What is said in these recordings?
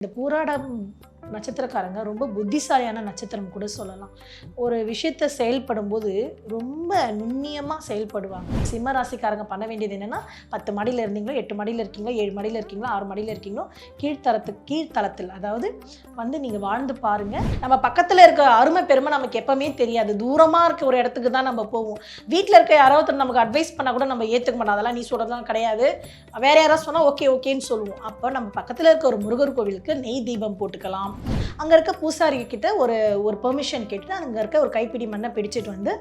இந்த பூராடம் நட்சத்திரக்காரங்க ரொம்ப புத்திசாலியான நட்சத்திரம் கூட சொல்லலாம். ஒரு விஷயத்த செயல்படும்போது ரொம்ப நுண்ணியமாக செயல்படுவாங்க. சிம்ம ராசிக்காரங்க பண்ண வேண்டியது என்னென்னா, 10 மாடியில் இருந்தீங்களோ, 8 மாடியில் இருக்கீங்களோ, 7 மாடியில் இருக்கீங்களோ, 6 மாடியில் இருக்கீங்களோ, கீழ்த்தளத்தில் அதாவது நீங்கள் வாழ்ந்து பாருங்கள். நம்ம பக்கத்தில் இருக்க அருமை பெருமை நமக்கு எப்பவுமே தெரியாது. தூரமாக இருக்க ஒரு இடத்துக்கு தான் நம்ம போவோம். வீட்டில் இருக்க யாராவது நமக்கு அட்வைஸ் பண்ணால் கூட நம்ம ஏற்றுக்க மாட்டோம். அதெல்லாம் நீ சொல்கிறதுலாம் கிடையாது, வேற யாராவது சொன்னால் ஓகேன்னு சொல்லுவோம். அப்போ நம்ம பக்கத்தில் இருக்க ஒரு முருகர் கோவிலுக்கு நெய் தீபம் போட்டுக்கலாம். அங்கே இருக்க பூசாரி கிட்ட ஒரு பெர்மிஷன் கேட்டு அங்கே இருக்க ஒரு கைப்பிடி மண்ணை பிடிச்சிட்டு வந்து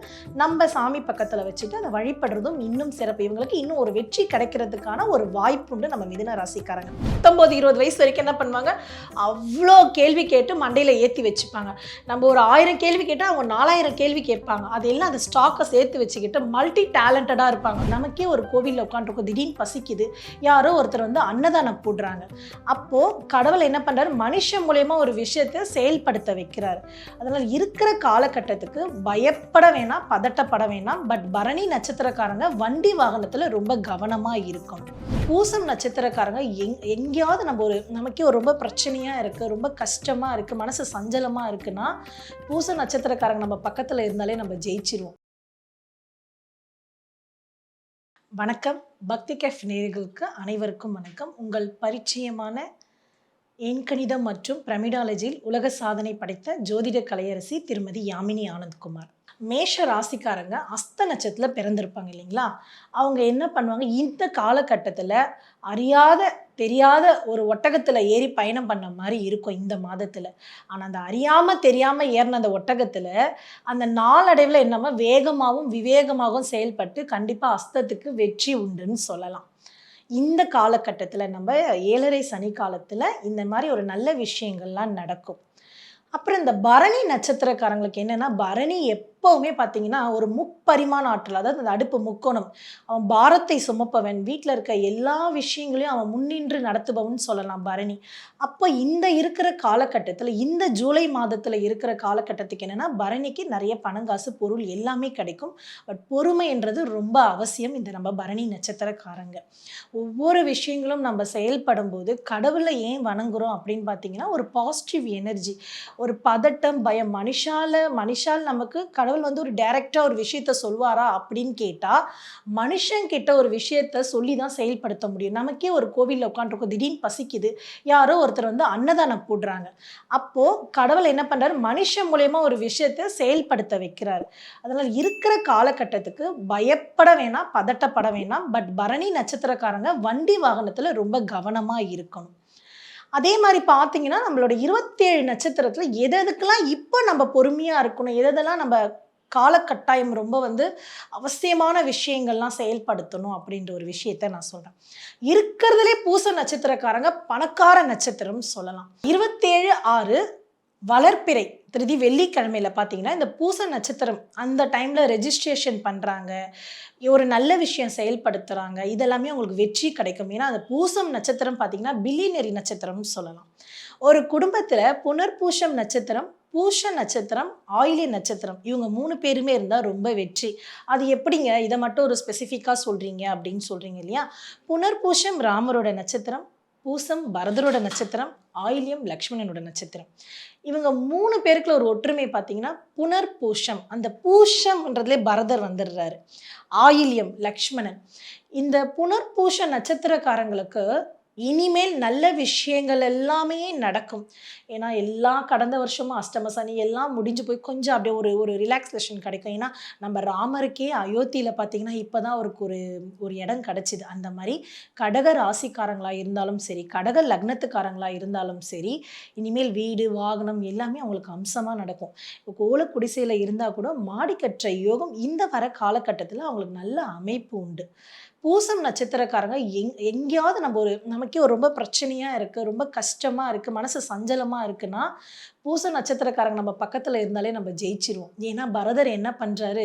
நம்ம சாமி பக்கத்தில் வச்சுட்டு அதை வழிபடுறதும் இன்னும் சிறப்பு. இவங்களுக்கு இன்னும் ஒரு வெற்றி கிடைக்கிறதுக்கான ஒரு வாய்ப்பு உண்டு. நம்ம மிதுன ராசிக்காரங்க 19-20 வயசு வரைக்கும் என்ன பண்ணுவாங்க, அவ்வளோ கேள்வி கேட்டு மண்டையில் ஏற்றி வச்சுப்பாங்க. நம்ம ஒரு 1000 கேள்வி கேட்டால் அவங்க 4000 கேள்வி கேட்பாங்க. அதெல்லாம் அந்த ஸ்டாக்கை சேர்த்து வச்சுக்கிட்டு மல்டி டேலண்டடாக இருப்பாங்க. நமக்கே ஒரு கோவிலில் உட்காந்துருக்கோம், திடீர்னு பசிக்குது, யாரோ ஒருத்தர் வந்து அன்னதானம் போடுறாங்க. அப்போது கடவுள் என்ன பண்ணுறாரு, மனுஷன் மூலயமா ஒரு விஷயத்தை செயல்படுத்த வைக்கிறார். அதனால் இருக்கிற காலகட்டத்துக்கு பயப்பட வேணாம், பதட்டப்பட வேணாம். பட் பரணி நட்சத்திரக்காரங்க வண்டி வாகனத்தில் ரொம்ப கவனமாக இருக்கும். பூசம் நட்சத்திரக்காரங்க எங்கேயாவது நமக்கே ஒரு ரொம்ப பிரச்சனையாக இருக்குது, ரொம்ப கஷ்டமாக இருக்குது, மனசு சஞ்சலமாக இருக்குன்னா பூச நட்சத்திரக்காரங்க நம்ம பக்கத்தில் இருந்தாலே நம்ம ஜெயிச்சிருவோம். வணக்கம், பக்தி கேஃப் நேயர்களுக்கு அனைவருக்கும் வணக்கம். உங்கள் பரிச்சயமான எண்கணிதம் மற்றும் பிரமிடாலஜியில் உலக சாதனை படைத்த ஜோதிட கலையரசி திருமதி யாமினி ஆனந்த்குமார். மேஷ ராசிக்காரங்க அஸ்த நட்சத்திரத்தில் பிறந்திருப்பாங்க இல்லைங்களா, அவங்க என்ன பண்ணுவாங்க, இந்த காலகட்டத்தில் தெரியாத ஒரு ஒட்டகத்தில் ஏறி பயணம் பண்ண மாதிரி இருக்கும் இந்த மாதத்தில். ஆனால் அந்த அறியாமல் தெரியாமல் ஏறின அந்த ஒட்டகத்தில் அந்த நாளடைவில் என்னமோ வேகமாகவும் விவேகமாகவும் செயல்பட்டு கண்டிப்பாக அஸ்தத்துக்கு வெற்றி உண்டுன்னு சொல்லலாம். இந்த காலகட்டத்தில் நம்ம 7.5 சனி காலத்தில் இந்த மாதிரி ஒரு நல்ல விஷயங்கள்லாம் நடக்கும். அப்புறம் இந்த பரணி நட்சத்திரக்காரங்களுக்கு என்னென்னா, பரணி எப்போவுமே பார்த்தீங்கன்னா ஒரு முப்பரிமாண ஆற்றல், அதாவது அந்த அடுப்பு முக்கோணம், அவன் பாரத்தை சுமப்பவன், வீட்டில் இருக்க எல்லா விஷயங்களையும் அவன் முன்னின்று நடத்துபவன் சொல்லலாம் பரணி. அப்போ இந்த இருக்கிற காலகட்டத்தில், இந்த ஜூலை மாதத்தில் இருக்கிற காலகட்டத்துக்கு என்னென்னா, பரணிக்கு நிறைய பணங்காசு பொருள் எல்லாமே கிடைக்கும். பட் பொறுமைன்றது ரொம்ப அவசியம். இந்த நம்ம பரணி நட்சத்திரக்காரங்க ஒவ்வொரு விஷயங்களும் நம்ம செயல்படும் போது கடவுளை ஏன் வணங்குறோம் அப்படின்னு பார்த்தீங்கன்னா, ஒரு பாசிட்டிவ் எனர்ஜி, ஒரு பதட்டம், பயம். மனுஷால் நமக்கு கடவுள் வந்து ஒரு டைரக்டா ஒரு விஷயத்த சொல்வாரா அப்படின்னு கேட்டா, மனுஷன் கிட்ட ஒரு விஷயத்த சொல்லி தான் செயல்படுத்த முடியும். நமக்கே ஒரு கோவிலில் உட்காந்துருக்கோம், திடீர்னு பசிக்குது, யாரோ ஒருத்தர் வந்து அன்னதானம் போடுறாங்க. அப்போ கடவுள் என்ன பண்றாரு, மனுஷன் மூலயமா ஒரு விஷயத்த செயல்படுத்த வைக்கிறார். அதனால இருக்கிற காலகட்டத்துக்கு பயப்பட வேணாம், பதட்டப்பட வேணாம். பட் பரணி நட்சத்திரக்காரங்க வண்டி வாகனத்துல ரொம்ப கவனமா இருக்கணும். அதே மாதிரி பார்த்தீங்கன்னா, நம்மளோட 27 நட்சத்திரத்தில் எதுக்கெல்லாம் இப்போ நம்ம பொறுமையாக இருக்கணும், எதெல்லாம் நம்ம காலக்கட்டாயம் ரொம்ப வந்து அவசியமான விஷயங்கள்லாம் செயல்படுத்தணும் அப்படின்ற ஒரு விஷயத்த நான் சொல்கிறேன். இருக்கிறதுலே பூச நட்சத்திரக்காரங்க பணக்கார நட்சத்திரம் சொல்லலாம். 27/6 வளர்ப்பிறை திருதி வெள்ளிக்கிழமையில் பார்த்தீங்கன்னா, இந்த பூச நட்சத்திரம் அந்த டைமில் ரெஜிஸ்ட்ரேஷன் பண்ணுறாங்க, ஒரு நல்ல விஷயம் செயல்படுத்துகிறாங்க, இதெல்லாமே உங்களுக்கு வெற்றி கிடைக்கும். ஏன்னா அந்த பூசம் நட்சத்திரம் பார்த்தீங்கன்னா பில்லியனரி நட்சத்திரம்னு சொல்லலாம். ஒரு குடும்பத்தில் புனர்பூசம் நட்சத்திரம், பூஷ நட்சத்திரம், ஆயில்ய நட்சத்திரம், இவங்க 3 பேருமே இருந்தால் ரொம்ப வெற்றி. அது எப்படிங்க இதை மட்டும் ஒரு ஸ்பெசிஃபிக்காக சொல்கிறீங்க அப்படின்னு சொல்கிறீங்க இல்லையா. புனர்பூஷம் ராமரோட நட்சத்திரம், பூசம் பரதரோட நட்சத்திரம், ஆயில்யம் லக்ஷ்மணனோட நட்சத்திரம். இவங்க 3 பேருக்குள்ள ஒரு ஒற்றுமை பார்த்தீங்கன்னா, புனர்பூஷம், அந்த பூஷம்ன்றதுலே பரதர் வந்துடுறாரு, ஆயில்யம் லக்ஷ்மணன். இந்த புனர்பூஷ நட்சத்திரக்காரங்களுக்கு இனிமேல் நல்ல விஷயங்கள் எல்லாமே நடக்கும். ஏன்னா கடந்த வருஷமும் அஷ்டம சனி எல்லாம் முடிஞ்சு போய் கொஞ்சம் அப்படியே ஒரு ரிலாக்ஸேஷன் கிடைக்கும். ஏன்னா நம்ம ராமருக்கே அயோத்தியில் பார்த்தீங்கன்னா இப்போ தான் அவருக்கு ஒரு இடம் கிடச்சிது. அந்த மாதிரி கடக ராசிக்காரங்களாக இருந்தாலும் சரி, கடக லக்னத்துக்காரங்களாக இருந்தாலும் சரி, இனிமேல் வீடு வாகனம் எல்லாமே அவங்களுக்கு அம்சமாக நடக்கும். இப்போ கோல குடிசையில் இருந்தால் கூட மாடிக்கற்ற யோகம் இந்த வர காலகட்டத்தில் அவங்களுக்கு நல்ல அமைப்பு உண்டு. பூசம் நட்சத்திரக்காரங்க எங்கேயாவது நமக்கே ஒரு ரொம்ப பிரச்சனையாக இருக்குது, ரொம்ப கஷ்டமாக இருக்குது, மனசு சஞ்சலமாக இருக்குன்னா பூச நட்சத்திரக்காரங்க நம்ம பக்கத்தில் இருந்தாலே நம்ம ஜெயிச்சிருவோம். ஏன்னா பரதர் என்ன பண்ணுறாரு,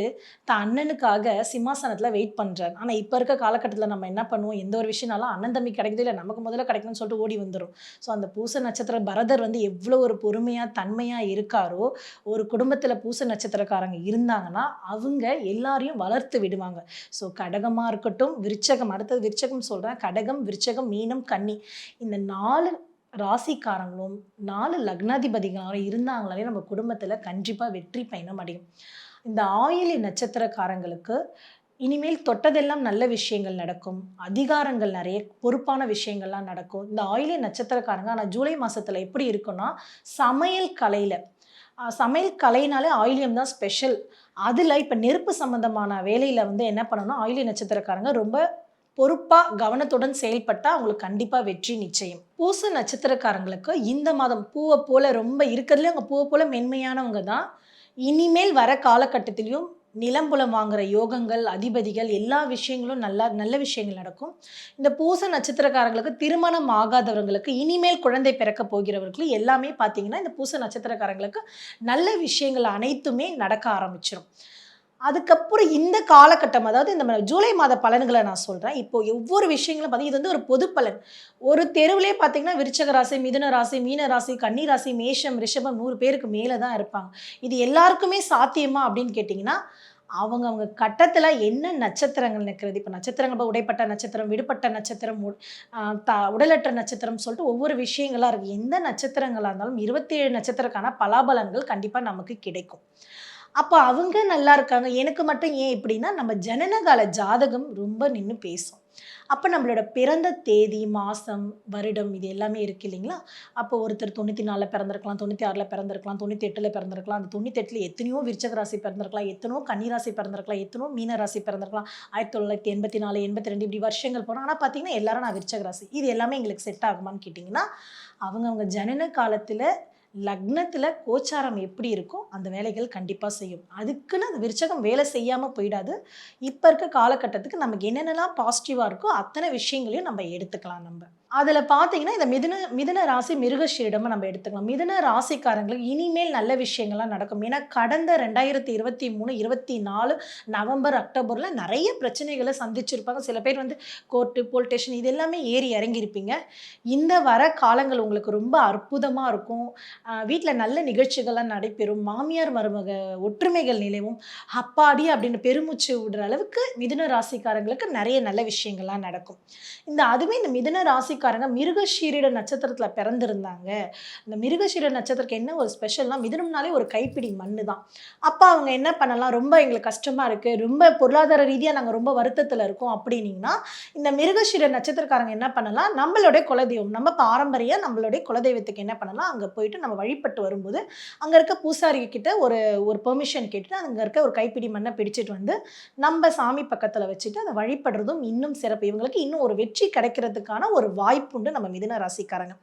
தான் அண்ணனுக்காக சிம்மாசனத்தில் வெயிட் பண்ணுறாரு. ஆனால் இப்போ இருக்க காலகட்டத்தில் நம்ம என்ன பண்ணுவோம், எந்த ஒரு விஷயம்னாலும் அண்ணன் தம்பி கிடைக்குது இல்லை நமக்கு முதல்ல கிடைக்கணும்னு சொல்லிட்டு ஓடி வந்துடும். ஸோ அந்த பூச நட்சத்திர பரதர் வந்து எவ்வளோ ஒரு பொறுமையாக தன்மையாக இருக்காரோ, ஒரு குடும்பத்தில் பூச நட்சத்திரக்காரங்க இருந்தாங்கன்னா அவங்க எல்லாரையும் வளர்த்து விடுவாங்க. ஸோ கடகமாக இருக்கட்டும், விருச்சகம், அடுத்தது விருச்சகம் சொல்கிறேன், கடகம், விருச்சகம், மீனம், கன்னி, இந்த 4 ராசிக்காரங்களும் 4 லக்னாதிபதிகளாரும் இருந்தாங்களாலே நம்ம குடும்பத்துல கண்டிப்பா வெற்றி பயணம் அடையும். இந்த ஆயில்ய நட்சத்திரக்காரங்களுக்கு இனிமேல் தொட்டதெல்லாம் நல்ல விஷயங்கள் நடக்கும். அதிகாரங்கள் நெறைய பொறுப்பான விஷயங்கள்லாம் நடக்கும். இந்த ஆயில்ய நட்சத்திரக்காரங்க ஆனா ஜூலை மாசத்துல எப்படி இருக்கும்னா, சமையல் கலையில சமையல் கலைனாலே ஆயில்யம் தான் ஸ்பெஷல். அதுல இப்ப நெருப்பு சம்பந்தமான வேலையில வந்து என்ன பண்ணணும்னா, ஆயில்ய நட்சத்திரக்காரங்க ரொம்ப பொறுப்பா, கவனத்துடன் செயல்பட்டா அவங்களுக்கு கண்டிப்பா வெற்றி நிச்சயம். பூச நட்சத்திரக்காரங்களுக்கு இந்த மாதம் பூவ போல ரொம்ப இருக்கிறதுலயே அவங்க பூவ போல மென்மையானவங்க தான். இனிமேல் வர காலகட்டத்திலயும் நிலம்புலம் வாங்குற யோகங்கள், அதிபதிகள் எல்லா விஷயங்களும் நல்ல விஷயங்கள் நடக்கும். இந்த பூச நட்சத்திரக்காரங்களுக்கு திருமணம் ஆகாதவர்களுக்கு, இனிமேல் குழந்தை பிறக்கப் போகிறவர்களுக்கு எல்லாமே பார்த்தீங்கன்னா, இந்த பூச நட்சத்திரக்காரங்களுக்கு நல்ல விஷயங்கள் அனைத்துமே நடக்க ஆரம்பிச்சுரும். அதுக்கப்புறம் இந்த காலகட்டம், அதாவது இந்த ஜூலை மாத பலன்கள நான் சொல்றேன். இப்போ ஒவ்வொரு விஷயங்களும் பார்த்தீங்கன்னா, இது வந்து ஒரு பொது பலன். ஒரு தெருவிலேயே பார்த்தீங்கன்னா, விருச்சக ராசி, மிதுன ராசி, மீன ராசி, கன்னி ராசி, மேஷம், ரிஷபம் 100 பேருக்கு மேல தான் இருப்பாங்க. இது எல்லாருக்குமே சாத்தியமா அப்படின்னு கேட்டீங்கன்னா, அவங்க கட்டத்துல என்ன நட்சத்திரங்கள் நிக்கிறது. இப்ப நட்சத்திரங்கள் உடைப்பட்ட நட்சத்திரம், விடுபட்ட நட்சத்திரம், உ அ த உடலற்ற நட்சத்திரம் சொல்லிட்டு ஒவ்வொரு விஷயங்களா இருக்கு. எந்த நட்சத்திரங்களா இருந்தாலும் 27 நட்சத்திரக்கான பலாபலன்கள் கண்டிப்பா நமக்கு கிடைக்கும். அப்ப அவங்க நல்லா இருக்காங்க. எனக்கு மட்டும் ஏன் இப்படின்னா, நம்ம ஜனனகால ஜாதகம் ரொம்ப நின்னு பேசும். அப்ப நம்மளோட பிறந்த தேதி, மாசம், வருடம் இது எல்லாமே இருக்கு இல்லைங்களா? அப்போ ஒருத்தர் 94ல பிறந்திருக்கலாம், 96ல பிறந்திருக்கலாம், 98ல பிறந்திருக்கலாம். அந்த 98ல எத்தனையோ விருச்சக ராசி பிறந்திருக்கலாம், எத்தனையோ கன்னி ராசி பிறந்திருக்கலாம், எத்தனையோ மீன ராசி பிறந்திருக்கலாம். 1984, 82 இப்படி வருஷங்கள் போகும். ஆனா பார்த்தீங்கன்னா, எல்லாரும் நான் விருச்சக ராசி. இது எல்லாமே எங்களுக்கு செட் ஆகுமான்னு கேட்டீங்கன்னா, அவங்கவங்க ஜனன காலத்துல லக்னத்துல கோச்சாரம் எப்படி இருக்கோ, அந்த வேலைகள் கண்டிப்பா செய்யும். அதுக்குன்னு அந்த விருச்சகம் வேலை செய்யாம போயிடாது. இப்ப இருக்க காலகட்டத்துக்கு நமக்கு என்னென்னலாம் பாசிட்டிவா இருக்கோ, அத்தன விஷயங்களையும் நம்ம எடுத்துக்கலாம் நம்ப. அதுல பார்த்தீங்கன்னா, இந்த மிதுன மிதுன ராசி மிருகஷீரிடமா நம்ம எடுத்துக்கலாம். மிதுன ராசிக்காரங்களுக்கு இனிமேல் நல்ல விஷயங்கள்லாம் நடக்கும். ஏன்னா, கடந்த 2023, 24 நவம்பர், அக்டோபர்ல நெறைய பிரச்சனைகள சந்திச்சிருப்பாங்க. சில பேர் வந்து கோர்ட்டு, போலீஸ் ஸ்டேஷன் இது எல்லாமே ஏறி இறங்கியிருப்பீங்க. இந்த வர காலங்கள் உங்களுக்கு ரொம்ப அற்புதமா இருக்கும். வீட்ல நல்ல நிகழ்ச்சிகள்லாம் நடைபெறும். மாமியார், மருமக ஒற்றுமைகள் நிலவும். அப்பாடி! அப்படின்னு பெருமூச்சு விடுற அளவுக்கு மிதுன ராசிக்காரங்களுக்கு நெறைய நல்ல விஷயங்கள்லாம் நடக்கும். அதுவே இந்த மிதுன ராசிக்காரங்க மிருகஷீரிட நட்சத்திரத்தில பிறந்திருந்தாங்க. இந்த மிருகஷீரிட நட்சத்திரத்துக்கு என்ன ஒரு ஸ்பெஷல்னா, மிதுனம்னாலே ஒரு கைப்பிடி மண்ணு தான். அப்ப அவங்க என்ன பண்ணலாம், ரொம்ப எங்களுக்கு கஷ்டமா இருக்கு, ரொம்ப பொருளாதார ரீதியா நாங்க ரொம்ப வருத்தத்தில இருக்கோம் அப்படின்னீங்கன்னா, இந்த மிருகஷீர நட்சத்திரக்காரங்க என்ன பண்ணலாம், நம்மளுடைய குலதெய்வம், நம்ம பாரம்பரிய நம்மளுடைய குலதெய்வத்துக்கு என்ன பண்ணலாம், அங்க போயிட்டு நம்ம வழிபட்டு வரும்போது, அங்க இருக்க பூசாரி கிட்ட ஒரு ஒரு பெர்மிஷன் கேட்டுட்டு, அங்க இருக்க ஒரு கைப்பிடி மண்ண பிடிச்சிட்டு வந்து, நம்ப சாமி பக்கத்துல வச்சுட்டு அத வழிபடுறதும் இன்னும் சிறப்பு. இவங்களுக்கு இன்னும் ஒரு வெற்றி கிடைக்கிறதுக்கான ஒரு வாய்ப்புண்டு நம்ம மிதுன ராசிக்காரங்க.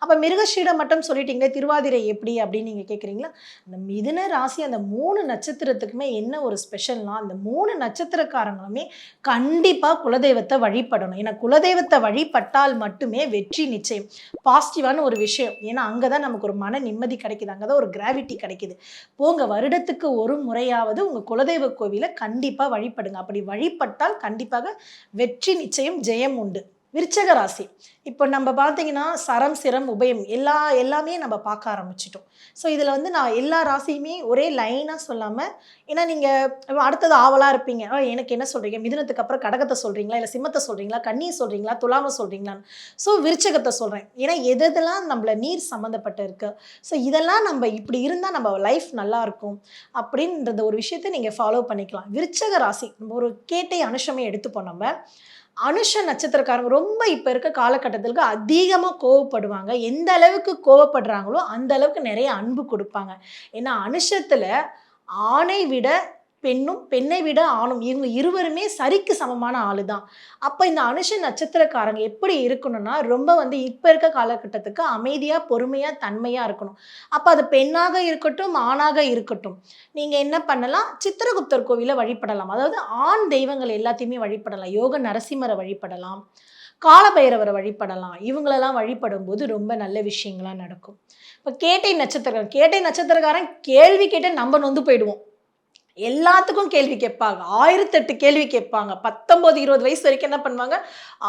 அப்ப மிருகஷீடம் மட்டும் சொல்லிட்டீங்களே, திருவாதிரை எப்படி அப்படின்னு நீங்க கேட்கிறீங்களா? அந்த மிதுன ராசி அந்த 3 நட்சத்திரத்துக்குமே என்ன ஒரு ஸ்பெஷல்னா, அந்த 3 நட்சத்திரக்காரங்களுமே கண்டிப்பா குலதெய்வத்த வழிபடணும். ஏன்னா குலதெய்வத்த வழிபட்டால் மட்டுமே வெற்றி நிச்சயம். பாசிட்டிவான ஒரு விஷயம். ஏன்னா அங்க தான் நமக்கு ஒரு மன நிம்மதி கிடைக்குது. அங்க தான் ஒரு கிராவிட்டி கிடைக்குது. போங்க வருடத்துக்கு ஒரு முறையாவது உங்க குலதெய்வ கோவில கண்டிப்பா வழிபடுங்க. அப்படி வழிபட்டால் கண்டிப்பாக வெற்றி நிச்சயம், ஜெயம் உண்டு. விருச்சக ராசி. இப்போ நம்ம பார்த்தீங்கன்னா, சரம், சிரம், உபயம் எல்லாமே நம்ம பார்க்க ஆரம்பிச்சுட்டோம். ஸோ இதில வந்து நான் எல்லா ராசியுமே ஒரே லைனா சொல்லாம, ஏன்னா நீங்க அடுத்தது ஆவலா இருப்பீங்க. எனக்கு என்ன சொல்றீங்க? மிதுனத்துக்கு அப்புறம் கடகத்த சொல்றீங்களா? இல்ல சிம்மத்த சொல்றீங்களா? கன்னிய சொல்றீங்களா? துலாம சொல்றீங்களான்னு. ஸோ விருச்சகத்த சொல்றேன். ஏன்னா எதெதெல்லாம் நம்மள நீர் சம்மந்தப்பட்டு இருக்கு. ஸோ இதெல்லாம் நம்ம இப்படி இருந்தா நம்ம லைஃப் நல்லாருக்கும். அப்படின்றத ஒரு விஷயத்த நீங்க ஃபாலோ பண்ணிக்கலாம். விருச்சக ராசி ஒரு கேட்டை, அனுஷமே எடுத்துப்போம் நம்ம. அனுஷ நட்சத்திரக்காரங்க ரொம்ப இப்ப இருக்க காலகட்டத்திற்கு அதிகமா கோவப்படுவாங்க. எந்த அளவுக்கு கோவப்படுறாங்களோ, அந்த அளவுக்கு நெறைய அன்பு குடுப்பாங்க. ஏன்னா அனுஷத்துல ஆணை விட பெண்ணும், பெண்ணை விட ஆணும் இவங்க இருவருமே சரிக்கு சமமான ஆளு தான். அப்ப இந்த அனுஷ நட்சத்திரக்காரங்க எப்படி இருக்கணும்னா, ரொம்ப வந்து இப்ப இருக்க காலகட்டத்துக்கு அமைதியா, பொறுமையா, தன்மையா இருக்கணும். அப்ப அது பெண்ணாக இருக்கட்டும், ஆணாக இருக்கட்டும். நீங்க என்ன பண்ணலாம், சித்திரகுப்தர் கோவில வழிபடலாம். அதாவது ஆண் தெய்வங்கள் எல்லாத்தையுமே வழிபடலாம். யோக நரசிம்மர வழிபடலாம். காலபைரவர வழிபடலாம். இவங்களெல்லாம் வழிபடும்போது ரொம்ப நல்ல விஷயங்களா நடக்கும். இப்ப கேட்டை நட்சத்திரக்காரன் கேள்வி கேட்டா நம்ம நொந்து போயிடுவோம். எல்லாத்துக்கும் கேள்வி கேட்பாங்க. 1008 கேள்வி கேட்பாங்க. 19, 20 வயசு வரைக்கும் என்ன பண்ணுவாங்க,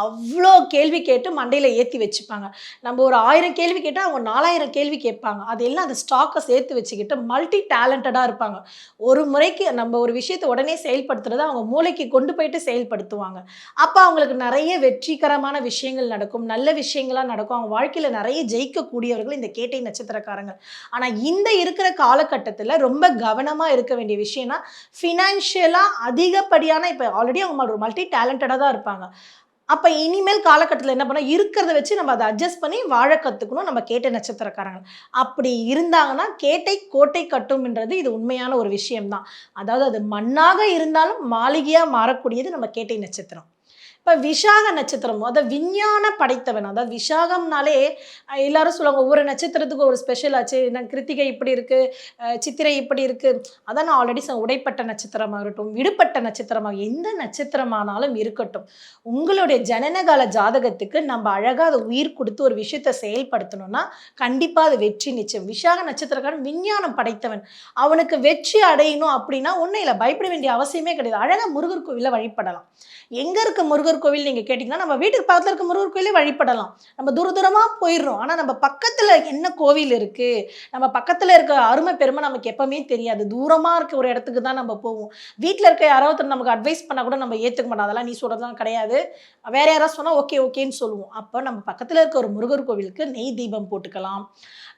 அவ்ளோ கேள்வி கேட்டு மண்டையில ஏத்தி வச்சுப்பாங்க. நம்ம ஒரு 1000 கேள்வி கேட்டா, அவங்க 4000 கேள்வி கேட்பாங்க. அது எல்லாம் அந்த ஸ்டாக்க சேர்த்து வச்சுக்கிட்டு மல்டி டேலண்டடா இருப்பாங்க. ஒரு முறைக்கு நம்ம ஒரு விஷயத்த உடனே செயல்படுத்துறத அவங்க மூளைக்கு கொண்டு போயிட்டு செயல்படுத்துவாங்க. அப்ப அவங்களுக்கு நெறைய வெற்றிகரமான விஷயங்கள் நடக்கும். நல்ல விஷயங்களா நடக்கும். அவங்க வாழ்க்கையில நெறைய ஜெயிக்கக்கூடியவர்கள் இந்த கேட்டை நட்சத்திரக்காரங்க. ஆனா இந்த இருக்கிற காலகட்டத்தில ரொம்ப கவனமா இருக்க வேண்டிய விஷயம்னா, ஃபினான்ஷியலா அதிகப்படியான இப்ப ஆல்ரெடி அவங்க ஒரு மல்டி டேலண்டடா தான் இருப்பாங்க. அப்ப இனிமேல் காலகட்டத்தில என்ன பண்ணணும், இருக்கிறத வச்சு நம்ம அத அட்ஜஸ்ட் பண்ணி வாழ கத்துக்கணும் நம்ம கேட்டை நட்சத்திரக்காரங்க. அப்படி இருந்தாங்கன்னா, கேட்டை கோட்டை கட்டும்ன்றது இது உண்மையான ஒரு விஷயம் தான். அதாவது அது மண்ணாக இருந்தாலும் மாளிகையா மாறக்கூடியது நம்ம கேட்டை நட்சத்திரம். இப்ப விசாக நட்சத்திரம் விஞ்ஞான படைத்தவன். அதாவது விசாகம்னாலே எல்லாரும் சொல்லுவாங்க, ஒவ்வொரு நட்சத்திரத்துக்கும் ஒரு ஸ்பெஷல் ஆச்சு. கிருத்திகை இப்படி இருக்கு, சித்திரை இப்படி இருக்கு. அதான் நான் ஆல்ரெடி உடைப்பட்ட நட்சத்திரமாகட்டும், விடுபட்ட நட்சத்திரமாக எந்த நட்சத்திரமானாலும் இருக்கட்டும். உங்களுடைய ஜனனகால ஜாதகத்துக்கு நம்ம அழகா அத உயிர் குடுத்து ஒரு விஷயத்த செயல்படுத்தணும்னா, கண்டிப்பா அது வெற்றி நிச்சயம். விசாக நட்சத்திரக்காரன் விஞ்ஞானம் படைத்தவன். அவனுக்கு வெற்றி அடையணும் அப்படின்னா, ஒண்ணும் இல்ல. பயப்பட வேண்டிய அவசியமே கிடையாது. அழகா முருகர் கோவில்ல வழிபடலாம். எங்க இருக்க முருகர் கோவில் நீங்க கேட்டீங்கன்னா, நம்ம வீட்டுக்கு பக்கத்துல இருக்க முருகர் கோயிலே வழிபடலாம். நம்ம தூர தூரமா போயிர்றோம். ஆனா நம்ம பக்கத்துல என்ன கோவில் இருக்கு? நம்ம பக்கத்துல இருக்க அருமை பெருமை நமக்கு எப்பவுமே தெரியாது. தூரமா இருக்க ஒரு இடத்துக்கு தான் நம்ம போவோம். வீட்ல இருக்க யாராவது ஒருத்தர் நமக்கு அட்வைஸ் பண்ணா கூட நம்ம ஏத்துக்க மாட்டோம். அதெல்லாம் நீ சொல்றதெல்லாம் கிடையாது. வேற யாராவது சொன்னா ஓகே, ஓகேன்னு சொல்லுவோம். அப்ப நம்ம பக்கத்துல இருக்க ஒரு முருகர் கோவிலுக்கு நெய் தீபம் போட்டுக்கலாம்.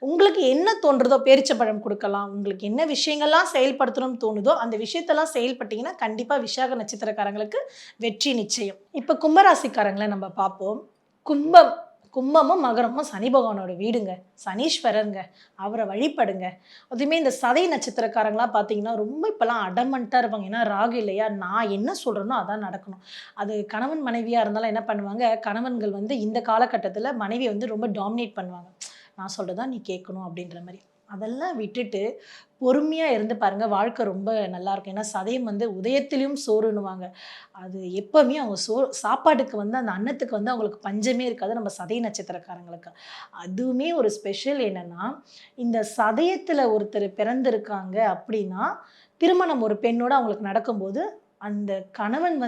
உங்களுக்கு என்ன தோன்றதோ பேரிச்சம்பழம் குடுக்கலாம். உங்களுக்கு என்ன விஷயங்கள்லாம் செயல்படுத்தணும்னு தோணுதோ, அந்த விஷயத்தெல்லாம் செயல்பட்டீங்கன்னா, கண்டிப்பா விசாக நட்சத்திரக்காரங்களுக்கு வெற்றி நிச்சயம். இப்ப கும்பராசிக்காரங்கள நம்ம பார்ப்போம். கும்பம் கும்பமும், மகரமும் சனி பகவானோட வீடுங்க. சனீஸ்வரர்ங்க. அவர வழிபடுங்க. அதுவுமே இந்த சதய நட்சத்திரக்காரங்கலாம் பார்த்தீங்கன்னா, ரொம்ப இப்பலாம் அடமன்ட்டா இருப்பாங்க. ஏன்னா ராகு இல்லையா? நான் என்ன சொல்றேனோ அதான் நடக்கணும். அது கணவன் மனைவியா இருந்தாலும் என்ன பண்ணுவாங்க, கணவன்கள் இந்த காலகட்டத்தில மனைவிய ரொம்ப டாமினேட் பண்ணுவாங்க. நான் சொல்றத தான் நீ கேட்கணும் அப்படின்ற மாரி. அதெல்லாம் விட்டுட்டு பொறுமையா இருந்து பாருங்க. வாழ்க்கை ரொம்ப நல்லாருக்கும். ஏன்னா சதயம் உதயத்திலும் சோறுன்னுவாங்க. அது எப்பவுமே அவங்க சாப்பாட்டுக்கு அந்த அன்னத்துக்கு அவங்களுக்கு பஞ்சமே இருக்காது. நம்ம சதய நட்சத்திரக்காரங்களுக்கு. அதுவுமே ஒரு ஸ்பெஷல் என்னன்னா, இந்த சதயத்துல ஒருத்தர் பிறந்திருக்காங்க அப்படின்னா, திருமணம் ஒரு பெண்ணோட அவங்களுக்கு நடக்கும்போது, அந்த கணவன்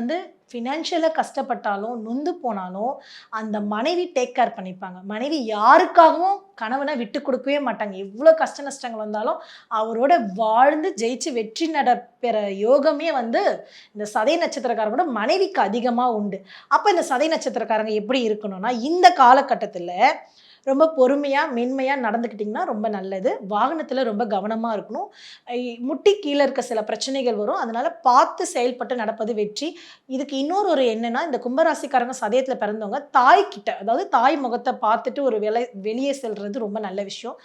ஃபினான்ஷியலா கஷ்டப்பட்டாலும், நொந்து போனாலும், அந்த மனைவி டேக் கேர் பண்ணிப்பாங்க. மனைவி யாருக்காகவும் கணவன விட்டு குடுக்கவே மாட்டாங்க. எவ்ளோ கஷ்ட நஷ்டங்கள் வந்தாலும், அவரோட வாழ்ந்து ஜெயிச்சு வெற்றி பெற யோகமே இந்த சதய நட்சத்திரக்காரங்களோட மனைவிக்கு அதிகமா உண்டு. அப்ப இந்த சதய நட்சத்திரக்காரங்க எப்படி இருக்கணும்னா, இந்த காலகட்டத்தில ரொம்ப பொறுமையா, மென்மையா நடந்துக்கிட்டீங்கன்னா ரொம்ப நல்லது. வாகனத்தில ரொம்ப கவனமா இருக்கணும். முட்டி கீழ இருக்க சில பிரச்சனைகள் வரும். அதனால பார்த்து செயல்பட்டு நடப்பது வெற்றி. இதுக்கு இன்னொரு என்னன்னா, இந்த கும்பராசிக்காரங்க சதயத்தில பிறந்தவங்க தாய்கிட்ட, அதாவது தாய் முகத்த பார்த்துட்டு ஒரு வெளிய செல்றது ரொம்ப நல்ல விஷயம்.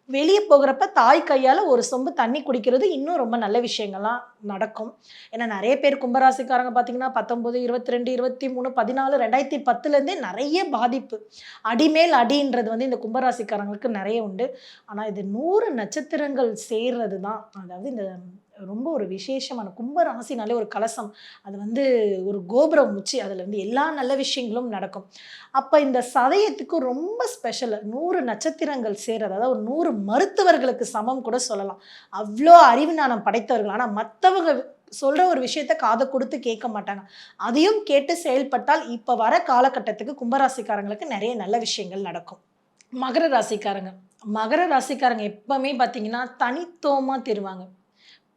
வெளிய போகுறப்ப தாய் கையால ஒரு சொம்பு தண்ணி குடிக்கிறது இன்னும் ரொம்ப நல்ல விஷயங்கள்லாம் நடக்கும். ஏன்னா நெறைய பேர் கும்பராசிக்காரங்க பார்த்தீங்கன்னா, 19, 22, 23, 14, 2010லேருந்தே நெறைய பாதிப்பு. அடிமேல் அடின்றது இந்த கும்பராசிக்காரங்களுக்கு நெறைய உண்டு. ஆனா இது 100 நட்சத்திரங்கள் சேர்றது தான். அதாவது இந்த ரொம்ப ஒரு விசேஷமான கும்ப ராசினாலே ஒரு கலசம். அது ஒரு கோபுரம் உச்சி. அதுல எல்லா நல்ல விஷயங்களும் நடக்கும். அப்ப இந்த சதயத்துக்கு ரொம்ப ஸ்பெஷல். 100 நட்சத்திரங்கள் சேர்றது. அதாவது ஒரு 100 மருத்துவர்களுக்கு சமம் கூட சொல்லலாம். அவ்ளோ அறிவு ஞானம் படைத்தவர்கள். ஆனா மத்தவங்க சொல்ற ஒரு விஷயத்த காது குடுத்து கேட்க மாட்டாங்க. அதையும் கேட்டு செயல்பட்டால், இப்ப வர காலகட்டத்துக்கு கும்பராசிக்காரங்களுக்கு நெறைய நல்ல விஷயங்கள் நடக்கும். மகர ராசிக்காரங்க. மகர ராசிக்காரங்க எப்பவுமே பார்த்தீங்கன்னா, தனித்துவமா தெரிவாங்க.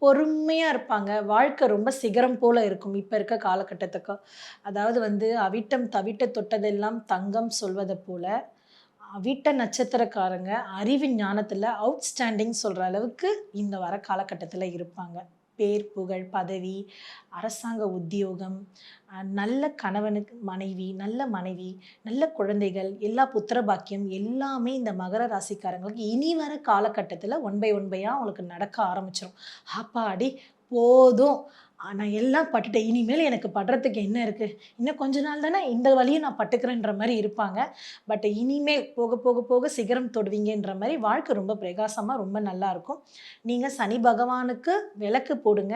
பொறுமையா இருப்பாங்க. வாழ்க்கை ரொம்ப சிகரம் போல இருக்கும், இப்ப இருக்க காலகட்டத்துக்கு. அதாவது "அவிட்டம் தவிட்ட தொட்டதெல்லாம் தங்கம்" சொல்வத போல, அவிட்ட நட்சத்திரக்காரங்க அறிவு ஞானத்துல அவுட்ஸ்டாண்டிங் சொல்ற அளவுக்கு இந்த வர காலகட்டத்துல இருப்பாங்க. பேர், புகழ், பதவி, அரசாங்க உத்தியோகம், நல்ல கணவனுக்கு மனைவி, நல்ல குழந்தைகள், எல்லா புத்திர பாக்கியம் எல்லாமே இந்த மகர ராசிக்காரங்களுக்கு இனி வர காலகட்டத்தில ஒன் பை ஒன் பையா அவங்களுக்கு நடக்க ஆரம்பிச்சுரும். அப்பாடி! போதும். நான் எல்லாம் பட்டுட்டேன். இனிமேல் எனக்கு படுறதுக்கு என்ன இருக்கு? இன்னும் கொஞ்ச நாள் தானே இந்த வலிய நான் பட்டுக்கிறேன்ற மாரி இருப்பாங்க. பட் இனிமேல் போக, போக, போக சிகரம் தொடுவீங்கன்ற மாரி வாழ்க்கை ரொம்ப பிரகாசமா ரொம்ப நல்லாருக்கும். நீங்க சனி பகவானுக்கு விளக்கு போடுங்க.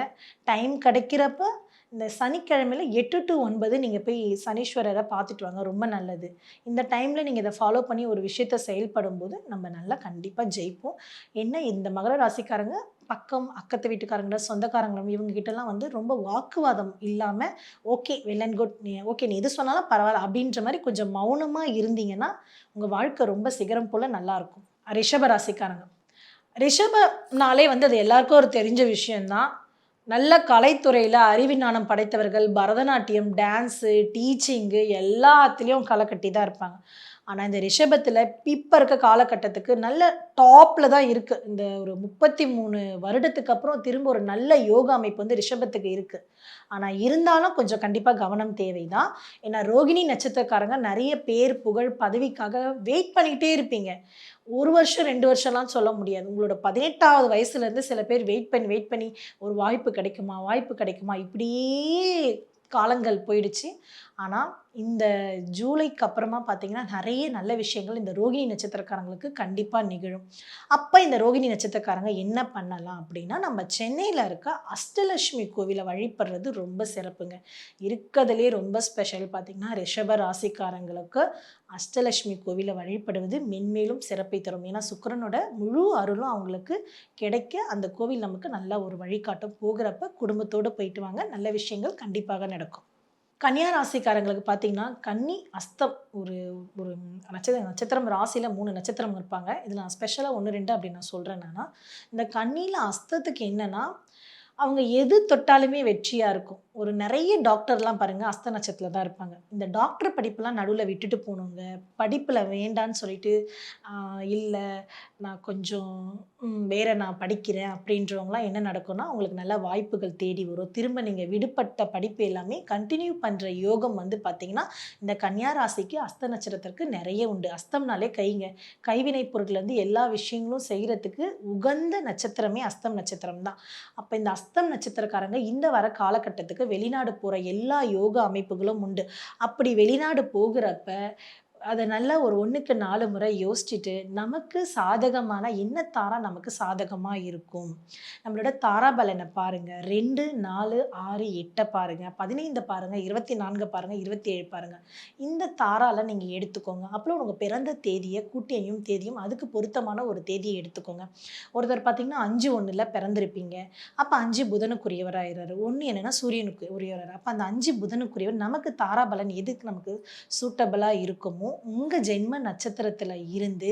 டைம் கிடைக்கிறப்ப இந்த சனிக்கிழமையில 8 to 9 நீங்க போய் சனீஸ்வரர பார்த்துட்டு வாங்க. ரொம்ப நல்லது. இந்த டைம்ல நீங்க இத ஃபாலோ பண்ணி ஒரு விஷயத்த செயல்படும்போது, நம்ம நல்லா கண்டிப்பா ஜெயிப்போம். என்ன இந்த மகர ராசிக்காரங்க அக்கத்து வீட்டுக்காரங்கள, சொந்தக்காரங்கள இவங்க கிட்டலாம் வந்து ரொம்ப வாக்குவாதம் இல்லாம, okay well and good. Okay நீ எது சொன்னாலும் பரவால்ல அப்படின்ற மாரி கொஞ்சம் மௌனமா இருந்தீங்கன்னா, உங்க வாழ்க்கை ரொம்ப சிகரம் போல நல்லாருக்கும். ரிஷப ராசிக்காரங்க. ரிஷபம்னாலே வந்து அது எல்லாருக்கும் ஒரு தெரிஞ்ச விஷயம் தான். நல்ல கலைத்துறையில அறிவுஞானம் படைத்தவர்கள், பரதநாட்டியம், டான்ஸு, டீச்சிங்கு எல்லாத்துலயும் களக்கட்டி தான் இருப்பாங்க. ஆனா, இந்த ரிஷபத்தில இப்ப இருக்க காலகட்டத்துக்கு நல்ல டாப்ல தான் இருக்கு. இந்த ஒரு 33 வருடத்துக்கு அப்புறம் திரும்ப ஒரு நல்ல யோக அமைப்பு வந்து ரிஷபத்துக்கு இருக்கு. ஆனா, இருந்தாலும் கொஞ்சம் கண்டிப்பா கவனம் தேவைதான். ஏன்னா, ரோகிணி நட்சத்திரக்காரங்க நெறைய பேர், புகழ், பதவிக்காக வெயிட் பண்ணிக்கிட்டே இருப்பீங்க. 1 வருஷம், 2 வருஷம்லாம் சொல்ல முடியாது. உங்களோட 18வது வயசுலேருந்து சில பேர் வெயிட் பண்ணி ஒரு வாய்ப்பு கிடைக்குமா? வாய்ப்பு கிடைக்குமா? இப்படியே காலங்கள் போயிடுச்சு. ஆனா, இந்த ஜூலைக்கு அப்புறமா பார்த்தீங்கன்னா, நெறைய நல்ல விஷயங்கள் இந்த ரோகிணி நட்சத்திரக்காரங்களுக்கு கண்டிப்பா நிகழும். அப்ப இந்த ரோகிணி நட்சத்திரக்காரங்க என்ன பண்ணலாம் அப்படின்னா, நம்ம சென்னையில இருக்க அஷ்டலட்சுமி கோவில வழிபடுறது ரொம்ப சிறப்புங்க. இருக்கதிலேயே ரொம்ப ஸ்பெஷல் பார்த்தீங்கன்னா, ரிஷப ராசிக்காரங்களுக்கு அஷ்டலட்சுமி கோவில வழிபடுவது மென்மேலும் சிறப்பை தரும். ஏன்னா, சுக்கிரனோட முழு அருளும் அவங்களுக்கு கிடைக்க, அந்த கோவில் நமக்கு நல்ல ஒரு வழிகாட்டும். போகிறப்ப குடும்பத்தோட போயிட்டு வாங்க. நல்ல விஷயங்கள் கண்டிப்பாக நடக்கும். கன்னியா ராசிக்காரங்களுக்கு பார்த்தீங்கன்னா, கன்னி, அஸ்தம் ஒரு ஒரு நட்சத்திரம் ராசியில 3 நட்சத்திரம் இருப்பாங்க. இதில நான் ஸ்பெஷலா 1, 2 அப்படி நான் சொல்றேன் என்னன்னா, இந்த கன்னியில அஸ்தத்துக்கு என்னன்னா, அவங்க எது தொட்டாலுமே வெற்றியா இருக்கும். ஒரு நெறைய டாக்டர்லாம் பாருங்க, அஸ்த நட்சத்திரத்தில தான் இருப்பாங்க. இந்த டாக்டர் படிப்புலாம் நடுவுல விட்டுட்டு போனவங்க, படிப்புல வேண்டான்னு சொல்லிட்டு, ஆ இல்ல நான் கொஞ்சம் வேற நான் படிக்கிறேன் அப்படின்றவங்கலாம் என்ன நடக்கும்னா, உங்களுக்கு நல்ல வாய்ப்புகள் தேடி வரும். திரும்ப நீங்க விடுபட்ட படிப்பு எல்லாமே கன்டின்யூ பண்ற யோகம் வந்து பார்த்தீங்கன்னா, இந்த கன்னியா ராசிக்கு அஸ்த நட்சத்திரத்திற்கு நெறைய உண்டு. அஸ்தம்னாலே கைங்க. கைவினை பொருட்கள்லேருந்து எல்லா விஷயங்களும் செய்றதுக்கு உகந்த நட்சத்திரமே அஸ்தம் நட்சத்திரம் தான். அப்ப இந்த அஸ்தம் நட்சத்திரக்காரங்க இந்த வர காலகட்டத்துக்கு வெளிநாடு போற எல்லா யோகா அமைப்புகளும் உண்டு. அப்படி வெளிநாடு போகுறப்ப அத நல்லா ஒரு 1க்கு 4 முறை யோசிச்சுட்டு, நமக்கு சாதகமான என்ன தாரா நமக்கு சாதகமா இருக்கும்? நம்மளோட தாராபலன பாருங்க. 2, 4, 6, 8 பாருங்க. 15 பாருங்க. 24 பாருங்க. 27 பாருங்க. இந்த தாரால நீங்க எடுத்துக்கோங்க. அப்புறம் உங்க பிறந்த தேதிய, கூட்டு எண்ணும் தேதியும் அதுக்கு பொருத்தமான ஒரு தேதிய எடுத்துக்கோங்க. ஒருத்தர் பார்த்தீங்கன்னா 5, 1ல பிறந்திருப்பீங்க. அப்ப 5 புதனுக்குரியவராயிறாரு. 1 என்னன்னா சூரியனுக்கு உரியவராரு. அப்ப அந்த 5 புதனுக்குரியவர் நமக்கு தாராபலன் எதுக்கு நமக்கு சூட்டபிளா இருக்குமோ, உங்க ஜென்ம நட்சத்திரத்துல இருந்து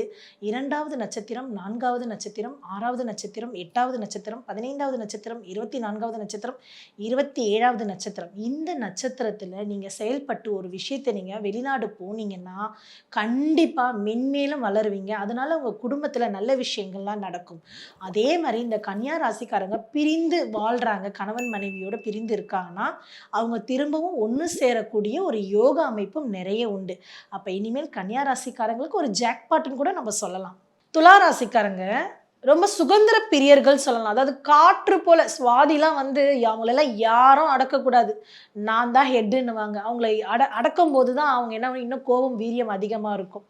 2வது நட்சத்திரம், 4வது நட்சத்திரம், 6வது நட்சத்திரம், 8வது நட்சத்திரம், 15வது நட்சத்திரம், 24வது நட்சத்திரம், 27வது நட்சத்திரம். இந்த நட்சத்திரத்துல நீங்க செயல்பட்டு ஒரு விஷயத்த நீங்க வெளிநாடு போனீங்கன்னா, கண்டிப்பா மென்மேலும் வளருவீங்க. அதனால உங்க குடும்பத்துல நல்ல விஷயங்கள்லாம் நடக்கும். அதே மாரி இந்த கன்னியா ராசிக்காரங்க பிரிந்து வாழ்றாங்க. கணவன் மனைவியோட பிரிந்து இருக்காங்கன்னா, அவங்க திரும்பவும் ஒண்ணு சேரக்கூடிய ஒரு யோகா அமைப்பும் நெறைய உண்டு. அப்ப இனிமேல் கன்னியா ராசிக்காரங்களுக்கு ஒரு ஜாக்பாட்ன்னு கூட நம்ம சொல்லலாம். துலா ராசிக்காரங்க ரொம்ப சுதந்திர பிரியர்கள் சொல்லலாம். அதாவது காற்று போல சுவாதிலாம் வந்து அவங்களெல்லாம் யாரும் அடக்கக்கூடாது. நான் தான் ஹெட்டுன்னுவாங்க. அவங்கள அடக்கும்போது தான் அவங்க என்ன இன்னும் கோவம், வீரியம் அதிகமா இருக்கும்.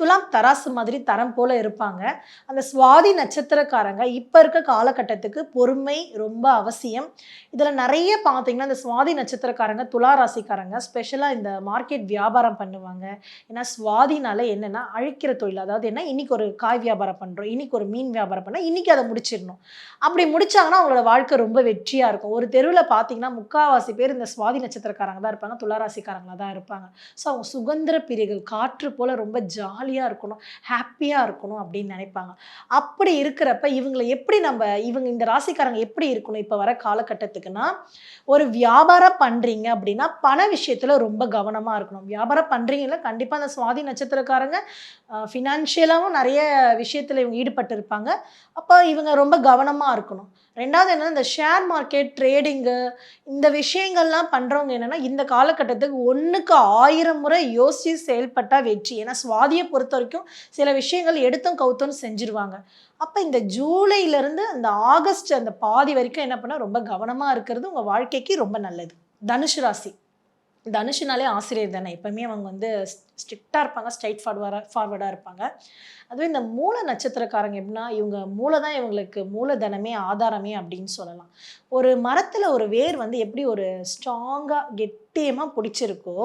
துலாம் தராசு மாதிரி தரம் போல இருப்பாங்க. அந்த சுவாதி நட்சத்திரக்காரங்க இப்ப இருக்க காலகட்டத்துக்கு பொறுமை ரொம்ப அவசியம். இதுல நெறைய பார்த்தீங்கன்னா, இந்த சுவாதி நட்சத்திரக்காரங்க, துலா ராசிக்காரங்க ஸ்பெஷலா இந்த மார்க்கெட் வியாபாரம் பண்ணுவாங்க. ஏன்னா சுவாதினால என்னன்னா, அழிக்கிற தொழில். அதாவது என்ன, இன்னைக்கு ஒரு காய் வியாபாரம் பண்றோம், இன்னைக்கு ஒரு மீன் வியாபாரம் பண்ணா, இன்னைக்கு அத முடிச்சிரணும். அப்படி முடிச்சாங்கன்னா, அவங்களோட வாழ்க்கை ரொம்ப வெற்றியா இருக்கும். ஒரு தெருவுல பார்த்தீங்கன்னா, முக்காவாசி பேர் இந்த சுவாதி நட்சத்திரக்காரங்க தான் இருப்பாங்க. துலா ராசிக்காரங்களா தான் இருப்பாங்க. ஸோ அவங்க சுதந்திர பிரியர்கள். காற்று போல ரொம்ப ஜாலியா இருக்கணும், ஹேப்பியா இருக்கணும் அப்படின்னு நினைப்பாங்க. அப்படி இருக்கிறப்ப இவங்க இந்த ராசிக்காரங்க எப்படி இருக்கணும் இப்ப வர காலகட்டத்துக்குன்னா, ஒரு வியாபாரம் பண்றீங்க அப்படின்னா, பண விஷயத்துல ரொம்ப கவனமா இருக்கணும். வியாபாரம் பண்றீங்கல்ல, கண்டிப்பா அந்த சுவாதி நட்சத்திரக்காரங்க ஃபினான்ஷியலாவும் நெறைய விஷயத்துல இவங்க ஈடுபட்டு இருப்பாங்க. அப்ப இவங்க ரொம்ப கவனமா இருக்கணும். 2வது என்னன்னா, இந்த ஷேர் மார்க்கெட், ட்ரேடிங்கு இந்த விஷயங்கள்லாம் பண்றவங்க என்னன்னா, இந்த காலகட்டத்துக்கு 1க்கு 1000 முறை யோசிச்சு செயல்பட்டா வெற்றி. ஏன்னா சுவாதிய பொறுத்தவரைக்கும் சில விஷயங்கள் எடுத்தும் கவுத்தும்னு செஞ்சுருவாங்க. அப்ப இந்த ஜூலைலருந்து அந்த ஆகஸ்ட் அந்த பாதி வரைக்கும் என்ன பண்ணா, ரொம்ப கவனமா இருக்கிறது உங்க வாழ்க்கைக்கு ரொம்ப நல்லது. தனுசு ராசி. தனுஷுனாலே ஆசிரியர் தானே. எப்பவுமே அவங்க வந்து ஸ்ட்ரிக்ட்டா இருப்பாங்க. ஃபார்வர்டா இருப்பாங்க. அதுவும் இந்த மூல நட்சத்திரக்காரங்க எப்படின்னா, இவங்க மூளை தான் இவங்களுக்கு மூலதனமே, ஆதாரமே அப்படின்னு சொல்லலாம். ஒரு மரத்தில ஒரு வேர் வந்து எப்படி ஒரு ஸ்ட்ராங்கா, கெட்டியமா புடிச்சிருக்கோ,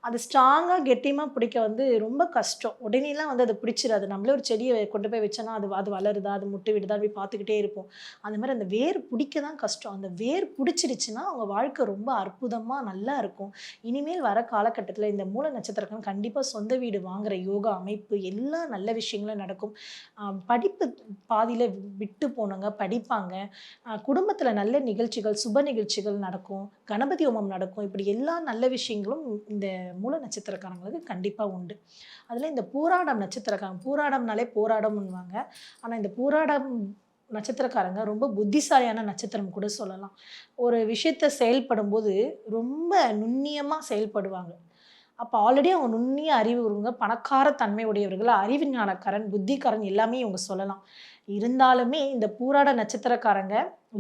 அது ஸ்ட்ராங்கா, கெட்டியமா பிடிக்க வந்து ரொம்ப கஷ்டம். உடனேலாம் வந்து அது பிடிச்சிராது. நம்மளே ஒரு செடிய கொண்டு போய் வச்சோன்னா, அது அது வளருதா? அது முட்டு விடுதா? போய் பார்த்துக்கிட்டே இருப்போம். அந்த மாரி அந்த வேர் புடிக்க தான் கஷ்டம். அந்த வேர் புடிச்சிருச்சுன்னா, அவங்க வாழ்க்கை ரொம்ப அற்புதமா நல்லா இருக்கும். இனிமேல் வர காலகட்டத்தில இந்த மூல நட்சத்திரக்காரங்க கண்டிப்பா சொந்த வீடு வாங்குற யோகா அமைப்பு, எல்லா நல்ல விஷயங்களும் நடக்கும். படிப்பு பாதியில விட்டு போனவங்க படிப்பாங்க. குடும்பத்தில நல்ல நிகழ்ச்சிகள், சுப நிகழ்ச்சிகள் நடக்கும். கணபதி ஹோமம் நடக்கும். இப்படி எல்லா நல்ல விஷயங்களும் இந்த மூல நட்சத்திரக்காரங்களுக்கு கண்டிப்பா உண்டு. அதில இந்த பூராடம் நட்சத்திரக்காரங்க பூராடம்னாலே போராடம்ன்னுவாங்க. ஆனா இந்த பூராடம் நட்சத்திரக்காரங்க ரொம்ப புத்திசாலியான நட்சத்திரம் கூட சொல்லலாம். ஒரு விஷயத்த செயல்படும்போது ரொம்ப நுண்ணியமா செயல்படுவாங்க. அப்ப ஆல்ரெடி அவங்க நுண்ணிய அறிவு உள்ளவங்க, பணக்கார தன்மை உடையவர்கள், அறிவு ஞானக்காரன், புத்திக்காரன் எல்லாமே இவங்க சொல்லலாம். இருந்தாலுமே இந்த பூராட நட்சத்திரக்காரங்க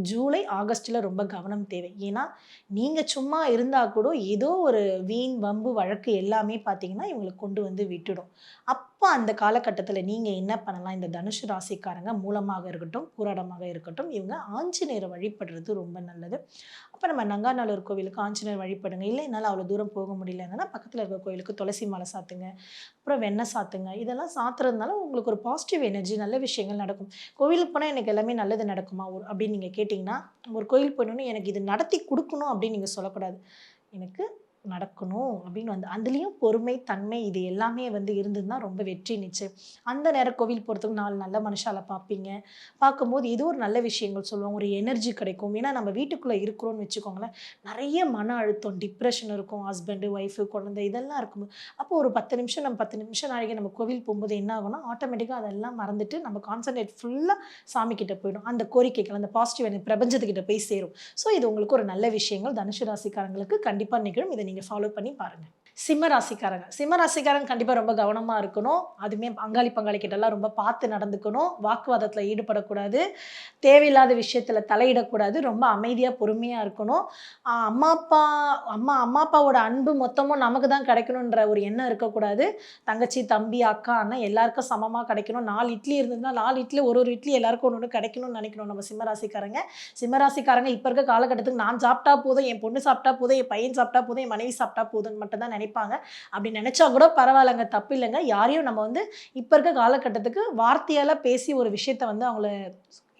ஜூலை, ஆகஸ்ட்ல ரொம்ப கவனம் தேவை. ஏன்னா, நீங்க சும்மா இருந்தா கூட ஏதோ ஒரு வீண், வம்பு, வழக்கு எல்லாமே பார்த்தீங்கன்னா, இவங்கள கொண்டு வந்து விட்டுடும். அப்ப அந்த காலகட்டத்தில நீங்க என்ன பண்ணலாம்? இந்த தனுசு ராசிக்காரங்க மூலமாக இருக்கட்டும், பூராடமாக இருக்கட்டும், இவங்க ஆஞ்சநேயர வழிபடுறது ரொம்ப நல்லது. அப்ப நம்ம நங்காநல்லூர் கோவிலுக்கு ஆஞ்சநேயர் வழிபடுங்க. இல்ல என்னால அவ்வளோ தூரம் போக முடியலன்னா, பக்கத்துல இருக்க கோயிலுக்கு துளசி மாலை சாத்துங்க. அப்புறம் வெண்ணெய் சாத்துங்க. இதெல்லாம் சாத்துறதுனால உங்களுக்கு ஒரு பாசிட்டிவ் எனர்ஜி நல்ல விஷயங்கள் நடக்கும். கோவிலுக்கு போனா எனக்கு எல்லாமே நல்லது நடக்குமா? அப்படின்னு நீங்க கேட்டீங்கன்னா, ஒரு கோயில் போனோனே எனக்கு இது நடத்தி குடுக்கணும் அப்படின்னு நீங்க சொல்லக்கூடாது. எனக்கு நடக்கணும் அப்படின்னு வந்து அதுலயும் பொறுமை, தன்மை இது எல்லாமே வந்து இருந்ததுன்னா ரொம்ப வெற்றி நிச்சயம். அந்த நேரம் கோவில் போறதுக்கு 4 நல்ல மனுஷால பார்ப்பீங்க. பார்க்கும்போது ஏதோ ஒரு நல்ல விஷயங்கள் சொல்லுவாங்க. ஒரு எனர்ஜி கிடைக்கும். ஏன்னா நம்ம வீட்டுக்குள்ள இருக்கிறோம்னு வச்சுக்கோங்களேன், நெறைய மன அழுத்தம், டிப்ரஷன் இருக்கும். ஹஸ்பண்ட், ஒய்ஃப், குழந்தை இதெல்லாம் இருக்கும். அப்போ ஒரு 10 நிமிஷம் நம்ம 10 நிமிஷம் நாளைக்கு நம்ம கோவில் போம்போது என்ன ஆகும்னா, ஆட்டோமேட்டிக்கா அதெல்லாம் மறந்துட்டு நம்ம கான்சன்ட்ரேட் ஃபுல்லா சாமி கிட்ட போயிடும். அந்த கோரிக்கைகள், அந்த பாசிட்டிவ் எனர்ஜி பிரபஞ்சத்துக்கிட்ட போய் சேரும். ஸோ இது உங்களுக்கு ஒரு நல்ல விஷயங்கள் தனுசு ராசிக்காரங்களுக்கு கண்டிப்பா நிகழும். இத நீங்க ஃபாலோ பண்ணி பாருங்க. சிம்ம ராசிக்காரங்க. சிம்ம ராசிக்காரங்க கண்டிப்பா ரொம்ப கவனமா இருக்கணும். அதுவுமே அங்காளி, பங்காளி கிட்டலாம் ரொம்ப பார்த்து நடந்துக்கணும். வாக்குவாதத்தில ஈடுபடக்கூடாது. தேவையில்லாத விஷயத்தில தலையிடக்கூடாது. ரொம்ப அமைதியா, பொறுமையா இருக்கணும். அம்மா, அப்பா அம்மா, அப்பாவோட அன்பு மொத்தமும் நமக்கு தான் கிடைக்கணுன்ற ஒரு எண்ணம் இருக்கக்கூடாது. தங்கச்சி, தம்பி, அக்கா, அண்ணன் எல்லாருக்கும் சமமா கிடைக்கணும். 4 இட்லி இருந்ததுன்னா, 4 இட்லி ஒரு இட்லி எல்லாருக்கும் ஒண்ணு ஒண்ணு கிடைக்கணும்னு நினைக்கணும் நம்ம சிம்ம ராசிக்காரங்க. சிம்ம ராசிக்காரங்க இப்ப இருக்க காலகட்டத்துக்கு நான் சாப்பிட்டா போதும், என் பொண்ணு சாப்பிட்டா போதும், என் பையன் சாப்பிட்டா போதும், என் மனைவி சாப்பிட்டா போதும்ன்னு மட்டும் தான் நினைப்பாங்க. அப்படி நினைச்சா கூட பரவாயில்லங்க, தப்பு இல்லங்க. யாரையும் நம்ம வந்து இப்ப இருக்க காலகட்டத்துக்கு வார்த்தையால பேசி ஒரு விஷயத்த வந்து அவங்கள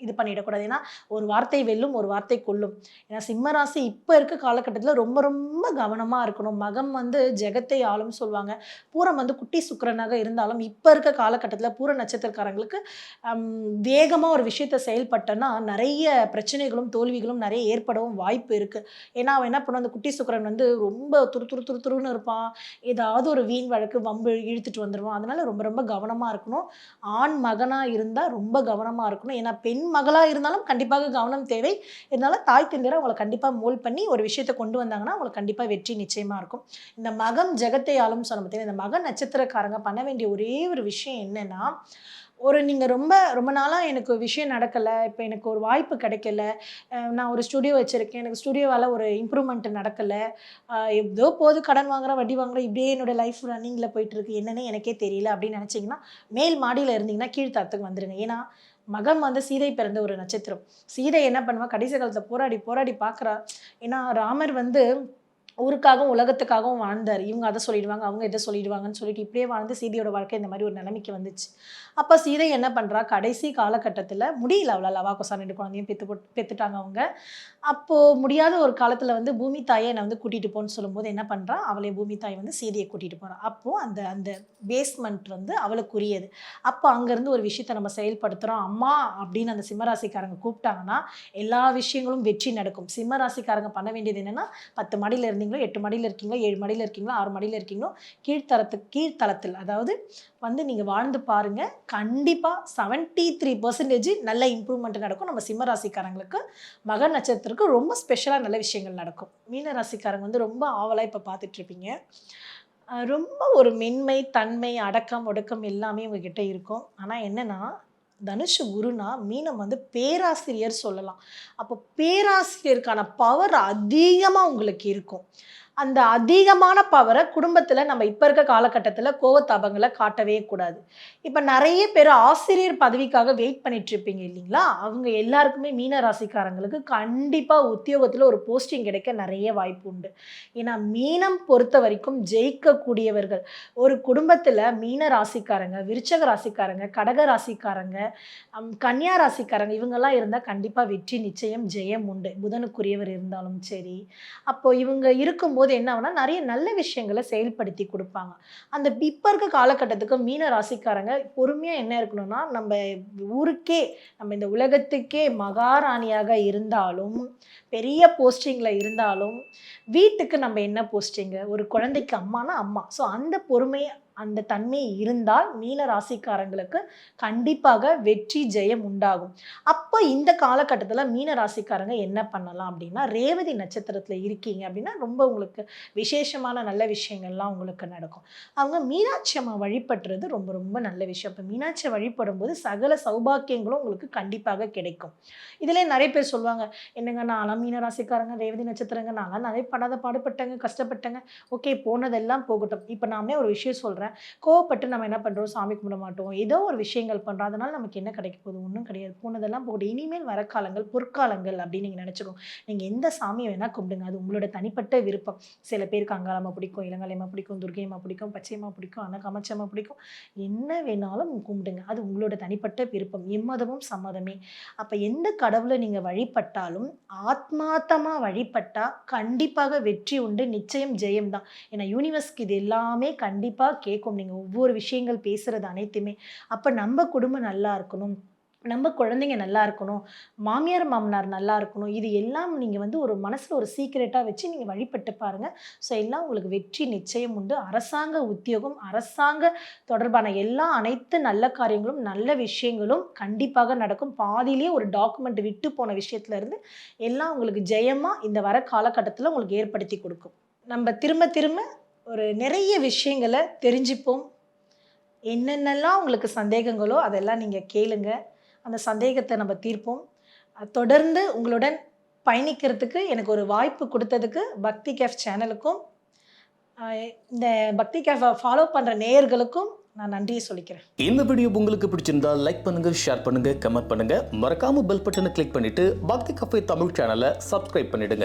இது பண்ணிடக்கூடாது. ஏன்னா, ஒரு வார்த்தை வெல்லும், ஒரு வார்த்தை கொல்லும். ஏன்னா சிம்ம ராசி இப்ப இருக்க காலகட்டத்தில ரொம்ப ரொம்ப கவனமா இருக்கணும். மகம் வந்து ஜெகத்தை ஆளும்னு சொல்லுவாங்க. பூரம் வந்து குட்டி சுக்கிரனாக இருந்தாலும், இப்ப இருக்க காலகட்டத்தில பூர நட்சத்திரக்காரங்களுக்கு அம் வேகமா ஒரு விஷயத்த செயல்பட்டோன்னா, நெறைய பிரச்சனைகளும், தோல்விகளும் நெறைய ஏற்படவும் வாய்ப்பு இருக்கு. ஏன்னா, அவன் என்ன பண்ணுவான், அந்த குட்டி சுக்கிரன் வந்து ரொம்ப துருதுருன்னு இருப்பான். ஏதாவது ஒரு வீண் வழக்கு, வம்பு இழுத்துட்டு வந்துருவான். அதனால ரொம்ப ரொம்ப கவனமா இருக்கணும். ஆண் மகனா இருந்தா ரொம்ப கவனமா இருக்கணும். ஏன்னா, பெண் மகளா இருந்தாலும் கண்டிப்பாக கவனம் தேவை. இருந்தாலும் தாய் தந்தையர் அவங்கள கண்டிப்பா மோல்ட் பண்ணி ஒரு விஷயத்த கொண்டு வந்தாங்கன்னா, அவங்களுக்கு கண்டிப்பா வெற்றி நிச்சயமா இருக்கும். இந்த மகம் ஜெகத்தை ஆளும்னு சொன்னோம் பார்த்தீங்களா, இந்த மக நட்சத்திரக்காரங்க பண்ண வேண்டிய ஒரே ஒரு விஷயம் என்னன்னா, நீங்க ரொம்ப ரொம்ப நாளா எனக்கு ஒரு விஷயம் நடக்கல. இப்ப எனக்கு ஒரு வாய்ப்பு கிடைக்கல. நான் ஒரு ஸ்டுடியோ வச்சிருக்கேன். எனக்கு ஸ்டுடியோவால ஒரு இம்ப்ரூவ்மெண்ட் நடக்கல. ஏதோ போது கடன் வாங்குறேன், வட்டி வாங்குறேன். இப்படியே என்னோட லைஃப் ரன்னிங்ல போயிட்டுருக்கு. என்னன்னே எனக்கே தெரியல அப்படின்னு நினைச்சீங்கன்னா, மேல் மாடியில இருந்தீங்கன்னா கீழ் தளத்துக்கு வந்துருங்க. ஏன்னா, மகம் வந்து சீதை பிறந்த ஒரு நட்சத்திரம். சீதை என்ன பண்ணுவா, கடைசி காலத்துல போராடி போராடி பார்க்குறா. ஏன்னா, ராமர் வந்து ஊருக்காகவும், உலகத்துக்காகவும் வாழ்ந்தாரு. இவங்க அத சொல்லிடுவாங்க, அவங்க இத சொல்லிடுவாங்கன்னு சொல்லிட்டு இப்படியே வாழ்ந்து சீதையோட வாழ்க்கை இந்த மாரி ஒரு நிலைமைக்கு வந்துச்சு. அப்ப சீதை என்ன பண்றா, கடைசி காலகட்டத்தில முடியல அவளால. லவா, குசா 2 குழந்தையும் பெத்துட்டாங்க அவங்க. அப்போ முடியாத ஒரு காலத்தில வந்து பூமி தாயே என்ன வந்து கூட்டிட்டு போன்னு சொல்லும்போது என்ன பண்றா, அவளே பூமி தாய் வந்து சீதைய கூட்டிட்டு போறா. அப்போ அந்த அந்த பேஸ்மெண்ட் வந்து அவளுக்குரியது. அப்போ அங்கருந்து ஒரு விஷயத்த நம்ம செயல்படுத்துறோம். அம்மா அப்படின்னு அந்த சிம்மராசிக்காரங்க கூப்பிட்டாங்கன்னா, எல்லா விஷயங்களும் வெற்றி நடக்கும். சிம்மராசிக்காரங்க பண்ண வேண்டியது என்னன்னா, 10 மாடியில இருந்தீங்களோ, 8 மாடியில இருக்கீங்களோ, 7 மாடியில இருக்கீங்களோ, 6 மாடியில இருக்கீங்களோ, கீழ்த்தளத்தில் அதாவது வந்து நீங்க வாழ்ந்து பாருங்க. கண்டிப்பா 73% நல்ல இம்ப்ரூவ்மெண்ட் நடக்கும். நம்ம சிம்ம ராசிக்காரங்களுக்கு மக நட்சத்திரத்துக்கு ரொம்ப ஸ்பெஷலா நல்ல விஷயங்கள் நடக்கும். மீன ராசிக்காரங்க வந்து ரொம்ப ஆவலா இப்ப பார்த்துட்டு இருப்பீங்க. ரொம்ப ஒரு மென்மை, தன்மை, அடக்கம், ஒடுக்கம் எல்லாமே உங்ககிட்ட இருக்கும். ஆனா என்னன்னா, தனுஷு குருனா, மீனம் வந்து பேராசிரியர் சொல்லலாம். அப்போ பேராசிரியருக்கான பவர் அதிகமா உங்களுக்கு இருக்கும். அந்த அதிகமான பவரை குடும்பத்துல நம்ம இப்ப இருக்க காலகட்டத்துல கோவத்தாபங்கள காட்டவே கூடாது. இப்ப நெறைய பேர் ஆசிரியர் பதவிக்காக வெயிட் பண்ணிட்டு இருப்பீங்க இல்லீங்களா? அவங்க எல்லாருக்குமே மீன ராசிக்காரங்களுக்கு கண்டிப்பா உத்தியோகத்துல ஒரு போஸ்டிங் கிடைக்க நெறைய வாய்ப்பு உண்டு. ஏன்னா மீனம் பொறுத்தவரைக்கும் ஜெயிக்கக்கூடியவர்கள். ஒரு குடும்பத்துல மீன ராசிக்காரங்க, விருச்சக ராசிக்காரங்க, கடக ராசிக்காரங்க, கன்னியா ராசிக்காரங்க இவங்கலாம் இருந்தா கண்டிப்பா வெற்றி நிச்சயம், ஜெயம் உண்டு. புதனுக்குரியவர் இருந்தாலும் சரி. அப்போ இவங்க இருக்கும்போது என்ன ஆகும்னா, நெறைய நல்ல விஷயங்கள செயல்படுத்தி குடுப்பாங்க. அந்த இப்ப இருக்க காலகட்டத்துக்கு மீன ராசிக்காரங்க பொறுமையா என்ன இருக்கணும்னா, நம்ப ஊருக்கே, நம்ம இந்த உலகத்துக்கே மகாராணியாக இருந்தாலும், பெரிய போஸ்டிங்ல இருந்தாலும், வீட்டுக்கு நம்ம என்ன போஸ்டிங்கு? ஒரு குழந்தைக்கு அம்மானா அம்மா. ஸோ அந்த பொறுமை, அந்த தன்மை இருந்தால் மீன ராசிக்காரங்களுக்கு கண்டிப்பாக வெற்றி, ஜெயம் உண்டாகும். அப்ப இந்த காலகட்டத்தில மீன ராசிக்காரங்க என்ன பண்ணலாம் அப்டின்னா, ரேவதி நட்சத்திரத்தில இருக்கீங்க அப்டின்னா, ரொம்ப உங்களுக்கு விசேஷமான நல்ல விஷயங்கள்லாம் உங்களுக்கு நடக்கும். அவங்க மீனாட்சி அம்மா வழிபடுறது ரொம்ப ரொம்ப நல்ல விஷயம். இப்ப மீனாட்சிய வழிபடும்போது சகல சௌபாக்கியங்களும் உங்களுக்கு கண்டிப்பாக கிடைக்கும். இதிலே நெறைய பேர் சொல்லுவாங்க, "என்னங்க நான்லாம் மீன ராசிக்காரங்க, ரேவதி நட்சத்திரங்க, நான்லாம் நெறைய படாத பாடுபட்டேங்க, கஷ்டப்பட்டேங்க." ஓகே, போனதெல்லாம் போகட்டும். இப்ப நானே ஒரு விஷயம் சொல்றேன். கோவப்பட்டு நம்ம என்ன பண்றோம்? சாமி கும்பிட மாட்டோம். ஏதோ ஒரு விஷயங்கள் பண்றோம். அதனால நமக்கு என்ன கிடைக்க போகுது? ஒண்ணும் கிடையாது. போனதெல்லாம் போகட்டும். இனிமேல் வர காலங்கள் பொற்காலங்கள் அப்படின்னு நீங்க நினைச்சுக்கோங்க. நீங்க எந்த சாமிய வேணா கும்பிடுங்க. அது உங்களோட தனிப்பட்ட விருப்பம். சில பேருக்கு அங்காளம்மா பிடிக்கும், இளங்காளியம்மா பிடிக்கும், துர்க்கையம்மா பிடிக்கும், பச்சையம்மா பிடிக்கும், காமாட்சியம்மா பிடிக்கும். என்ன வேணாலும் கும்பிடுங்க. அது உங்களோட தனிப்பட்ட விருப்பம். எம்மதமும் சம்மதமே. அப்ப எந்த கடவுள நீங்க வழிபட்டாலும், ஆத்மார்த்தமா வழிபட்டா கண்டிப்பாக வெற்றி உண்டு. நிச்சயம் ஜெயம் தான். ஏன்னா யூனிவர்ஸ்க்கு இது எல்லாமே கண்டிப்பா கேட்கும். நீங்க ஒவ்வொரு விஷயங்கள் பேசுறது அனைத்துமே. அப்ப நம்ம குடும்பம் நல்லா இருக்கணும். நம்ம குழந்தைங்க நல்லா இருக்கணும். மாமியார், மாமனார் நல்லா இருக்கணும். இது எல்லாம் நீங்க வந்து ஒரு மனசுல ஒரு சீக்ரெட்டா வச்சு நீங்க வழிபட்டு பாருங்க. ஸோ எல்லாம் உங்களுக்கு வெற்றி நிச்சயம் உண்டு. அரசாங்க உத்தியோகம், அரசாங்க தொடர்பான எல்லா அனைத்து நல்ல காரியங்களும், நல்ல விஷயங்களும் கண்டிப்பாக நடக்கும். பாதியிலேயே ஒரு டாக்குமெண்ட் விட்டு போன விஷயத்துல இருந்து எல்லாம் உங்களுக்கு ஜெயமா இந்த வர காலகட்டத்துல உங்களுக்கு ஏற்படுத்தி குடுக்கும். நம்ம திரும்ப திரும்ப ஒரு நிறைய விஷயங்கள தெரிஞ்சுப்போம். என்னென்னலாம் உங்களுக்கு சந்தேகங்களோ, அதெல்லாம் நீங்க கேளுங்க. அந்த சந்தேகத்த நம்ம தீர்ப்போம். தொடர்ந்து உங்களுடன் பயணிக்கிறதுக்கு எனக்கு ஒரு வாய்ப்பு குடுத்ததுக்கு பக்தி கேஃப் சேனலுக்கும், அ இந்த பக்தி கேஃப ஃபாலோ பண்ற நேயர்களுக்கும் நான் நன்றிய சொல்லிக்கிறேன். இந்த வீடியோ உங்களுக்கு பிடிச்சிருந்தா லைக் பண்ணுங்க, ஷேர் பண்ணுங்க, கமெண்ட் பண்ணுங்க. மறக்காம பெல் பட்டனை கிளிக் பண்ணிட்டு பக்தி கஃபே தமிழ் சேனலை சப்ஸ்கிரைப் பண்ணிடுங்க.